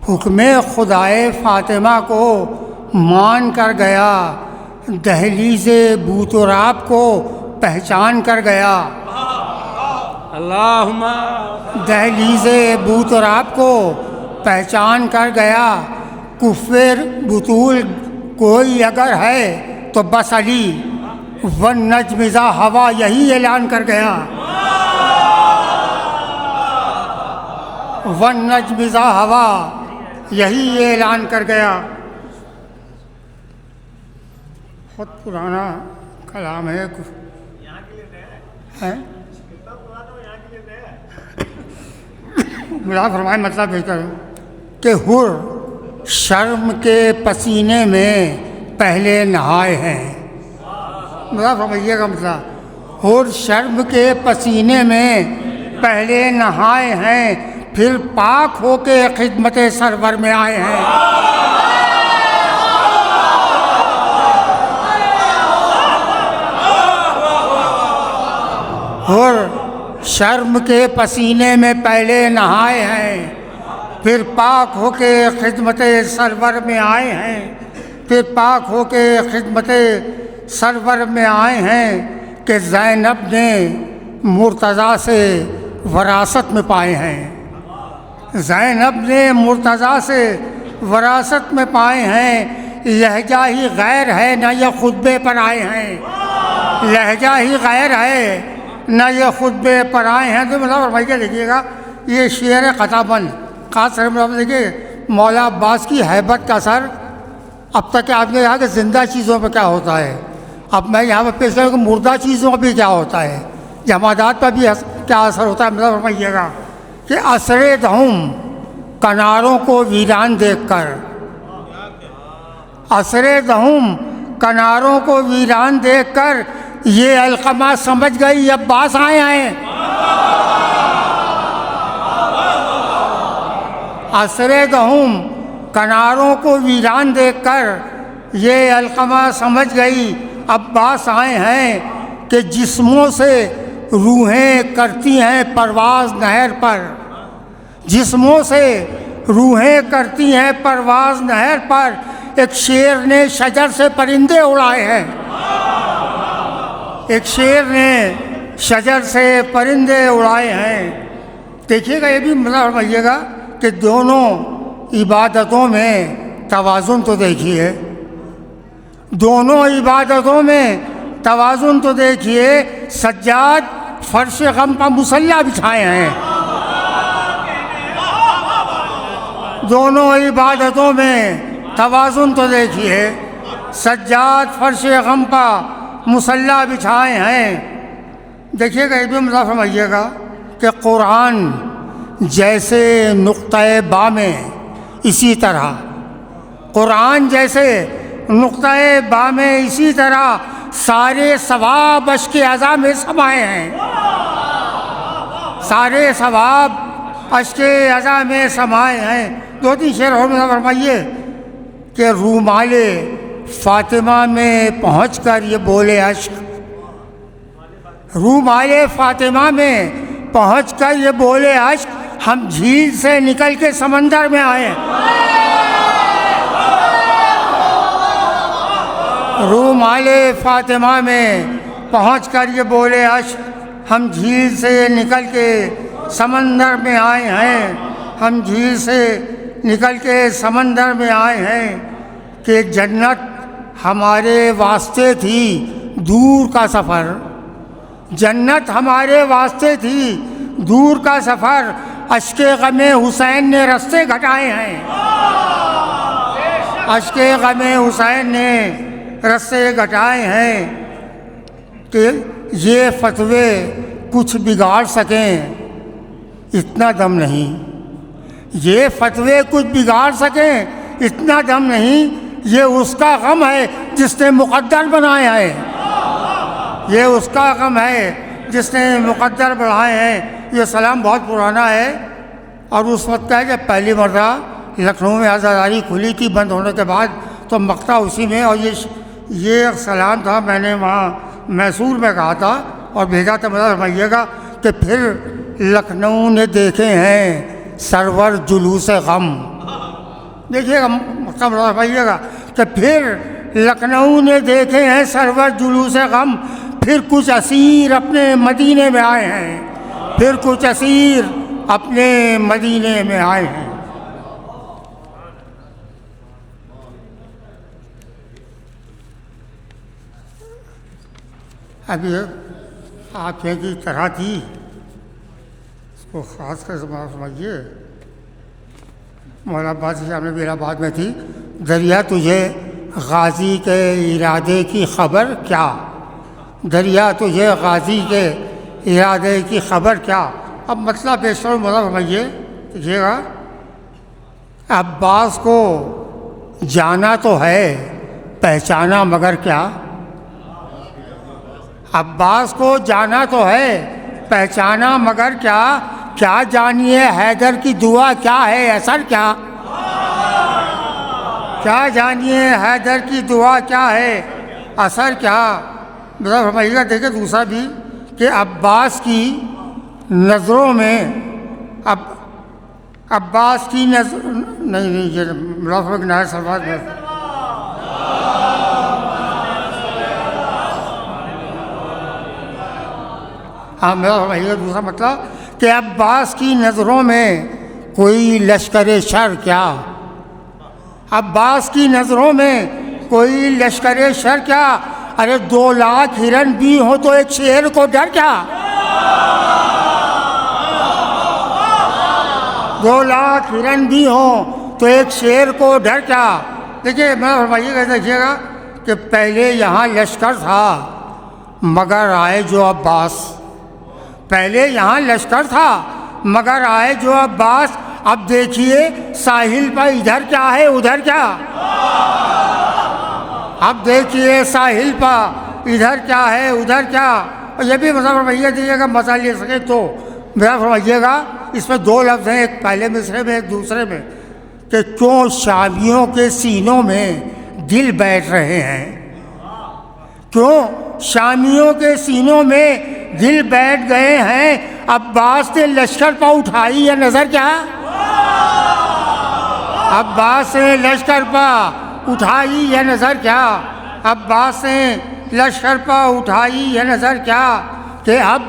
حکم خدائے فاطمہ کو مان کر گیا، دہلیز بو تراب کو پہچان کر گیا، اللہم دہلیز بو تراب کو پہچان کر گیا، کفر بطول کوئی اگر ہے تو بس علی، والنجم ذا ہوا یہی اعلان کر گیا، والنجم ذا ہوا یہی اعلان کر گیا۔ بہت پرانا کلام ہے، میرا فرمائے مطلب بہتر کہ حر شرم کے پسینے میں پہلے نہائے ہیں، میرا فرمائیے گا مطلب حر شرم کے پسینے میں پہلے نہائے ہیں، پھر پاک ہو کے خدمت سرور میں آئے ہیں۔ حر شرم کے پسینے میں پہلے نہائے ہیں، پھر پاک ہو کے خدمت سرور میں آئے ہیں، پھر پاک ہو کے خدمت سرور میں آئے ہیں کہ زینب نے مرتضیٰ سے وراثت میں پائے ہیں، زینب نے مرتضیٰ سے وراثت میں پائے ہیں، لہجہ ہی غیر ہے نہ یہ خطبے پر آئے ہیں، لہجہ ہی غیر ہے نہ یہ خطبے پر آئے ہیں۔ تو مطلب فرمائیے دیکھیے گا یہ شعر قطع بند خاص طور پر دیکھیے مولا عباس کی ہیبت کا اثر اب تک آپ نے کہا کہ زندہ چیزوں پہ کیا ہوتا ہے، اب میں یہاں پر پیش کروں کہ مردہ چیزوں پہ بھی کیا ہوتا ہے، جمادات پر بھی کیا اثر ہوتا ہے۔ مطلب فرمائیے گا کہ اثر دہم کناروں کو ویران دیکھ کر، اثر دہم کناروں کو ویران دیکھ کر یہ علقمہ سمجھ گئی عباس آئے ہیں، اثر دہم کناروں کو ویران دیکھ کر یہ علقمہ سمجھ گئی عباس آئے ہیں، کہ جسموں سے روحیں کرتی ہیں پرواز نہر پر، جسموں سے روحیں کرتی ہیں پرواز نہر پر، ایک شیر نے شجر سے پرندے اڑائے ہیں، ایک شیر نے شجر سے پرندے اڑائے ہیں۔ دیکھیے گا یہ بھی مطلب فرمائیے گا کہ دونوں عبادتوں میں توازن تو دیکھیے، دونوں عبادتوں میں توازن تو دیکھیے، سجاد فرش غم پر مصلی بچھائے ہیں، دونوں عبادتوں میں توازن تو دیکھیے، سجاد فرش غم پر مصلی بچھائے ہیں۔ دیکھیے گا یہ بھی مطلب فرمائیے گا کہ قرآن جیسے نقطۂ با میں اسی طرح، قرآن جیسے نقطۂ با میں اسی طرح سارے ثواب اشک عزا میں سمائے ہیں، سارے ثواب اشک عزا میں سمائے ہیں۔ دو تین شعر اور مطلب فرمائیے کہ رومال فاطمہ میں پہنچ کر یہ بولے اشک، رومال فاطمہ میں پہنچ کر یہ بولے اشک، ہم جھیل سے نکل کے سمندر میں آئے، رومال فاطمہ میں پہنچ کر یہ بولے اشک، ہم جھیل سے نکل کے سمندر میں آئے ہیں، ہم جھیل سے نکل کے سمندر میں آئے ہیں، کہ جنت ہمارے واسطے تھی دور کا سفر، جنت ہمارے واسطے تھی دور کا سفر، اشک غم حسین نے رستے گھٹائے ہیں، اشک غم حسین نے رستے گھٹائے ہیں، کہ یہ فتوے کچھ بگاڑ سکیں اتنا دم نہیں، یہ فتوے کچھ بگاڑ سکیں اتنا دم نہیں، یہ اس کا غم ہے جس نے مقدر بنایا ہے، یہ اس کا غم ہے جس نے مقدر بڑھائے ہیں۔ یہ سلام بہت پرانا ہے اور اس وقت کا ہے جب پہلی مرتبہ لکھنؤ میں عزاداری کھلی تھی بند ہونے کے بعد، تو مقطع اسی میں، اور یہ سلام تھا میں نے وہاں میسور میں کہا تھا اور بھیجا تھا۔ مطلب فرمائیے گا کہ پھر لکھنؤ نے دیکھے ہیں سرور جلوس غم، دیکھیے گا سمجھیے گا کہ پھر لکھنؤ نے دیکھے ہیں سرور جلوس غم، پھر کچھ اسیر اپنے مدینے میں آئے ہیں، پھر کچھ اسیر اپنے مدینے میں آئے ہیں۔ ابھی آپ کی طرح تھی، اس کو خاص کر سمجھیے، مولانا عباس صاحب نے الہ آباد میں تھی، دریا تجھے غازی کے ارادے کی خبر کیا، دریا تجھے غازی کے ارادے کی خبر کیا۔ اب مطلب بیشتر مولانا سمجھیے، دیکھیے گا، عباس کو جانا تو ہے، پہچانا مگر کیا، عباس کو جانا تو ہے، پہچانا مگر کیا، کیا جانیے حیدر کی دعا کیا ہے اثر کیا، کیا جانیے حیدر کی دعا کیا ہے اثر کیا۔ مطلب فرمائیے گا، دیکھیں دوسرا بھی کہ عباس کی نظروں میں عباس کی نظر نہیں یہ مطلب نائر سلوات میں ہاں میرا فرمائیے گا دوسرا مطلب کہ عباس کی نظروں میں کوئی لشکر شر کیا، عباس کی نظروں میں کوئی لشکر شر کیا، ارے 2 لاکھ ہرن بھی ہوں تو ایک شیر کو ڈر کیا، 2 لاکھ ہرن بھی ہوں تو ایک شیر کو ڈر کیا۔ دیکھیے میں فرمائیے گا، دیکھیے گا کہ پہلے یہاں لشکر تھا مگر آئے جو عباس، پہلے یہاں لشکر تھا مگر آئے جو عباس، اب دیکھیے ساحل پر ادھر کیا ہے ادھر کیا، اب دیکھیے ساحل پر ادھر کیا ہے ادھر کیا۔ اور یہ بھی مطلب فرمائیے دیجیے گا، مزہ لے سکے تو میرا فرمائیے گا، اس میں 2 لفظ ہیں، ایک پہلے مصرے میں ایک دوسرے میں، کہ کیوں شامیوں کے سینوں میں دل بیٹھ رہے ہیں، کیوں شامیوں کے سینوں میں دل بیٹھ گئے ہیں، عباس نے لشکر پا اٹھائی ہے نظر کیا، عباس نے لشکر پا اٹھائی ہے نظر کیا، عباس نے لشکر پا اٹھائی ہے نظر کیا، کہ اب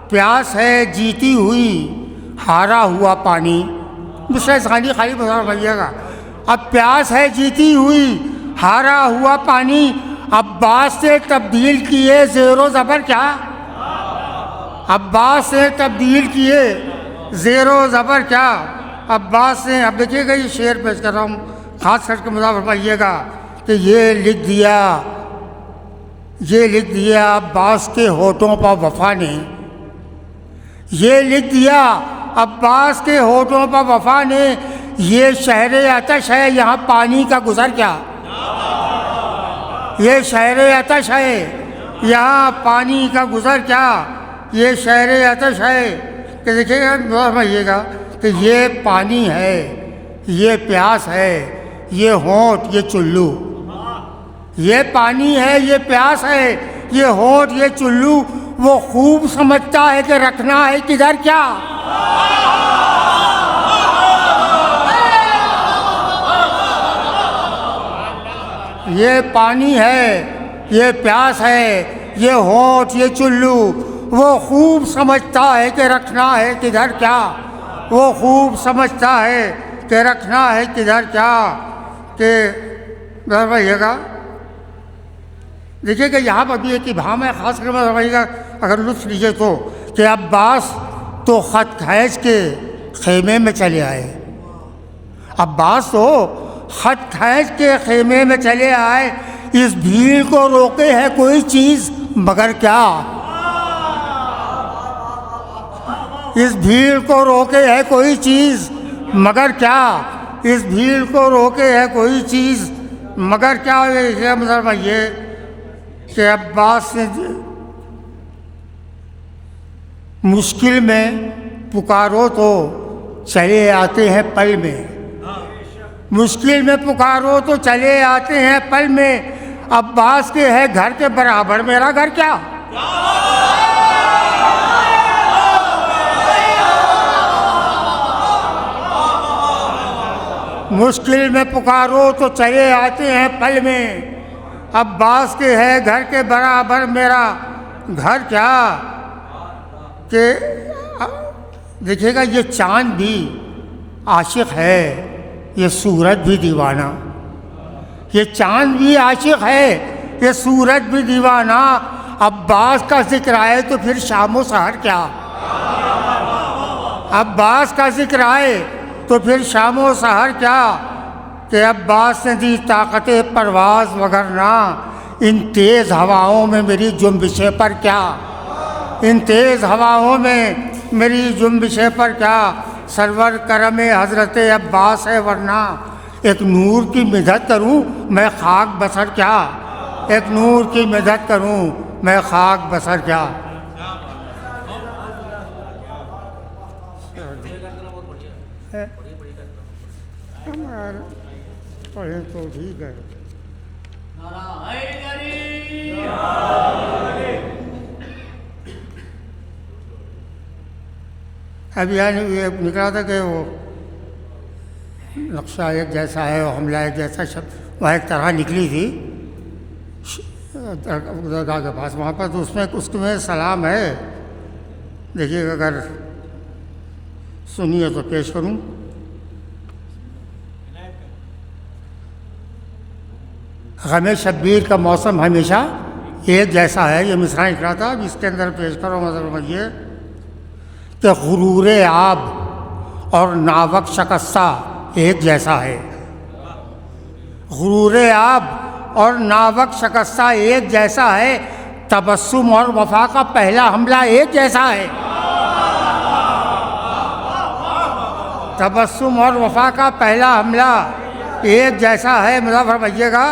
پیاس ہے جیتی ہوئی ہارا ہوا پانی، مشرے ثانی خالی بتا بھائیے گا، اب پیاس ہے جیتی ہوئی ہارا ہوا پانی، عباس سے تبدیل کیے زیر و زبر کیا، عباس سے تبدیل کیے زیر و زبر کیا، عباس نے، اب دیکھیے گا یہ شعر پیش کر رہا ہوں، خاص کر کے مضافر فرمائیے گا کہ یہ لکھ دیا عباس کے ہونٹوں پر وفا نے، یہ لکھ دیا عباس کے ہونٹوں پر وفا نے، یہ شہر آتش ہے یہاں پانی کا گزر کیا، یہ شہر آتش ہے یہاں پانی کا گزر کیا، یہ شہر آتش ہے، کہ دیکھیے گا فرمائیے گا کہ یہ پانی ہے، یہ پیاس ہے، یہ ہونٹ یہ چلو، یہ پانی ہے یہ پیاس ہے یہ ہونٹ یہ چلو، وہ خوب سمجھتا ہے کہ رکھنا ہے کدھر کیا، یہ پانی ہے یہ پیاس ہے یہ ہونٹ یہ چلو، وہ خوب سمجھتا ہے کہ رکھنا ہے کدھر کیا، وہ خوب سمجھتا ہے کہ رکھنا ہے کدھر کیا، کہ بھائیے گا دیکھیے کہ یہاں پر بھی ایک ابہام ہے، خاص کر بھائیے گا اگر لطف لیجیے تو، کہ عباس تو خط کھینچ کے خیمے میں چلے آئے، عباس تو خط کھینچ کے خیمے میں چلے آئے، اس بھیڑ کو روکے ہے کوئی چیز مگر کیا، اس بھیڑ کو روکے ہے کوئی چیز مگر کیا، اس بھیڑ کو روکے ہے کوئی چیز مگر کیا۔ یہ مطلب یہ کہ عباس نے مشکل میں پکارو تو چلے آتے ہیں پل میں، مشکل میں پکارو تو چلے آتے ہیں پل میں، عباس کے ہے گھر کے برابر میرا گھر کیا، مشکل میں پکارو تو چلے آتے ہیں پل میں، عباس کے ہے گھر کے برابر میرا گھر کیا، کہ دیکھیے گا یہ چاند بھی عاشق ہے، یہ سورج بھی دیوانہ، یہ چاند بھی عاشق ہے، یہ سورج بھی دیوانہ، عباس کا ذکر آئے تو پھر شام و سحر کیا، عباس کا ذکر آئے تو پھر شام و سحر کیا، کہ عباس نے دی طاقت پرواز وگرنہ ان تیز ہواؤں میں میری جنبشیں پر کیا، ان تیز ہواؤں میں میری جنبشیں پر کیا، سرور کرم حضرت عباس ہے ورنہ ایک نور کی مدد کروں میں خاک بسر کیا، ایک نور کی مدد کروں میں خاک بسر کیا۔ پڑھیں تو ٹھیک ہے۔ اب یعنی یہ نکلا تھا کہ وہ نقشہ ایک جیسا ہے اور حملہ ایک جیسا، وہاں ایک طرح نکلی تھی درگاہ کے پاس وہاں پر، تو اس میں سلام ہے، دیکھیے اگر سنیے تو پیش کروں۔ غم شبیر کا موسم ہمیشہ ایک جیسا ہے، یہ مصرع نکلا تھا، اب اس کے اندر پیش کرو مطلب یہ کہ غرور آب اور ناوک شکستہ ایک جیسا ہے، غرور آب اور ناوک شکستہ ایک جیسا ہے، تبسم اور وفا کا پہلا حملہ ایک جیسا ہے، تبسم اور وفا کا پہلا حملہ ایک جیسا ہے۔ مطلب فرمائیے گا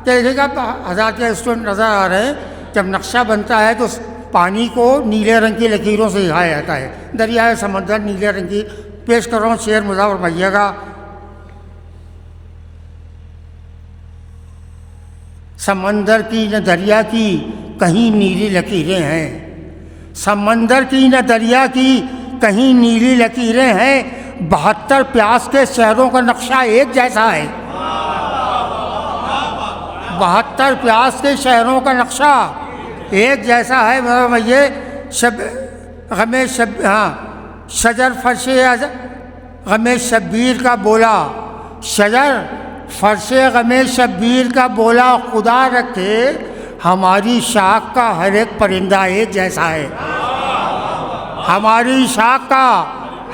کہ دیکھیے گا حضرات کے اسٹوڈنٹ نظر آ رہے ہیں، جب نقشہ بنتا ہے تو پانی کو نیلے رنگ کی لکیروں سے دکھایا جاتا ہے، دریائے سمندر نیلے رنگ کی، پیش کر رہا ہوں شعر مطلب فرمائیے گا، سمندر کی نہ دریا کی کہیں نیلی لکیریں ہیں، سمندر کی نہ دریا کی کہیں نیلی لکیریں ہیں، 72 پیاس کے شہروں کا نقشہ ایک جیسا ہے، 72 پیاس کے شہروں کا نقشہ ایک جیسا ہے۔ مطلب یہ شجر فرش غم شبیر کا بولا، شجر فرش غم شبیر کا بولا، خدا رکھے ہماری شاخ کا ہر ایک پرندہ ایک جیسا ہے، ہماری شاخ کا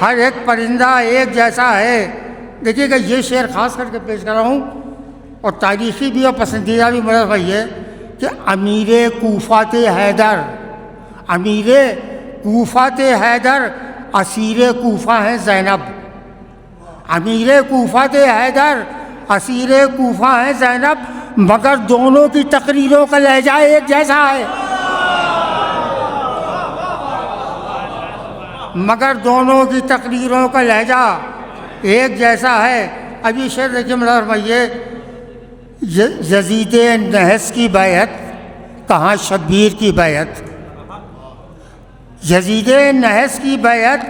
ہر ایک پرندہ ایک جیسا ہے۔ دیکھیے گا یہ شعر خاص کر کے پیش کر رہا ہوں، اور تاریخی بھی اور پسندیدہ بھی مطلب بھائی ہے کہ امیر کوفہ حیدر، امیر کوفہ حیدر اسیر کوفہ ہیں زینب، امیر کوفہ حیدر اسیر کوفہ ہیں زینب، مگر دونوں کی تقریروں کا لہجہ ایک جیسا ہے، مگر دونوں کی تقریروں کا لہجہ ایک جیسا ہے۔ ابھی شعر دیکھیے مطلب بھائی، یزید نحس کی بیعت کہاں شبیر کی بیعت، یزید نحس کی بیعت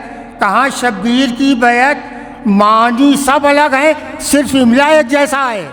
کہاں شبیر کی بیعت، معنی سب الگ ہیں صرف املا ایک جیسا ہے۔